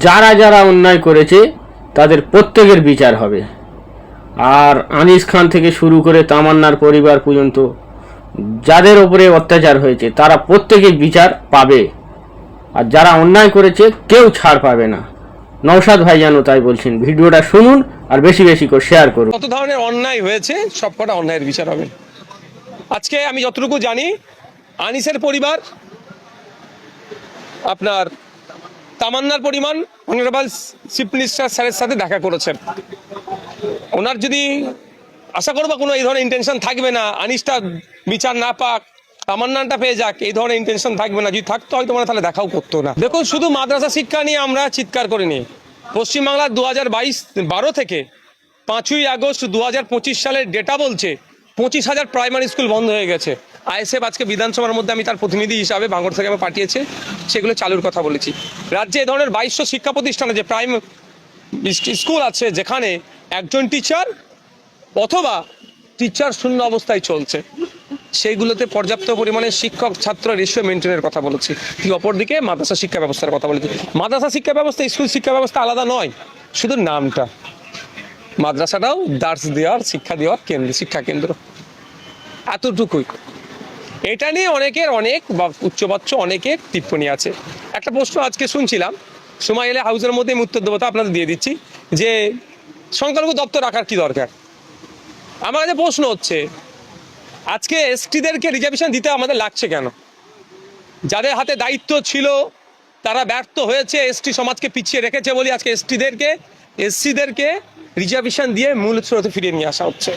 যারা যারা অন্যায় করেছে তাদের প্রত্যেকের বিচার হবে। আর আনিস খান থেকে শুরু করে তামান্নার পরিবার পর্যন্ত যাদের ওপরে অত্যাচার হয়েছে তারা প্রত্যেকেই বিচার পাবে। আর যারা অন্যায় করেছে কেউ ছাড় পাবে না। নওশাদ ভাইজানও তাই বলছেন। ভিডিওটা শুনুন আর বেশি বেশি করে শেয়ার করুন। কত ধরনের অন্যায় হয়েছে সবকটা অন্যায়ের বিচার হবে। আজকে আমি যতটুকু জানি আনিসের পরিবার আপনার তামান্নার পরিমাণ অনারেবল চিফ মিনিস্টার স্যারের সাথে দেখা করেছেন। ওনার যদি আশা করবো কোনো এই ধরনের ইন্টেনশন থাকবে না, আনিসটা বিচার না পাক তামান্নাটা পেয়ে যাক, এই ধরনের ইন্টেনশন থাকবে না। যদি থাকতো হয়তো মানে তাহলে দেখাও করতো না। দেখুন, শুধু মাদ্রাসা শিক্ষা নিয়ে আমরা চিৎকার করিনি। পশ্চিমবাংলার 2022-12 থেকে 5ই আগস্ট 2025 সালের ডেটা বলছে 25,000 প্রাইমারি স্কুল বন্ধ হয়ে গেছে। আইএসএফ আজকে বিধানসভার মধ্যে আমি তার প্রতিনিধি হিসাবে ভাঙড় থেকে আমি পাঠিয়েছে, সেগুলো চালুর কথা বলেছি। রাজ্যে এই ধরনের 2200 শিক্ষা প্রতিষ্ঠানে যে প্রাইম স্কুল আছে যেখানে একজন টিচার অথবা টিচার শূন্য অবস্থায় চলছে, সেইগুলোতে পর্যাপ্ত পরিমাণে শিক্ষক ছাত্র রেশিও মেনটেনের কথা বলেছি। ঠিক অপরদিকে মাদ্রাসা শিক্ষা ব্যবস্থার কথা বলেছি। মাদ্রাসা শিক্ষা ব্যবস্থা স্কুল শিক্ষা ব্যবস্থা আলাদা নয়, শুধু নামটা। মাদ্রাসাটাও দার্স দেওয়ার শিক্ষা দেওয়ার কেন্দ্র, শিক্ষা কেন্দ্র, এতটুকুই। এটা নিয়ে অনেকের অনেক বা উচ্চবাচ্য অনেকের টিপ্পণী আছে। একটা প্রশ্ন আজকে শুনছিলাম, সময় এলে হাউসের মধ্যে আমি উত্তর দেবো, আপনাদের দিয়ে দিচ্ছি, যে সংখ্যালঘু দপ্তর রাখার কি দরকার। আমার কাছে প্রশ্ন হচ্ছে, আজকে এসটিদেরকে রিজার্ভেশন দিতে আমাদের লাগছে কেন? যাদের হাতে দায়িত্ব ছিল তারা ব্যর্থ হয়েছে, এসটি সমাজকে পিছিয়ে রেখেছে বলে আজকে এসসিদেরকে রিজার্ভেশন দিয়ে মূল স্রোতে ফিরিয়ে নিয়ে আসা হচ্ছে।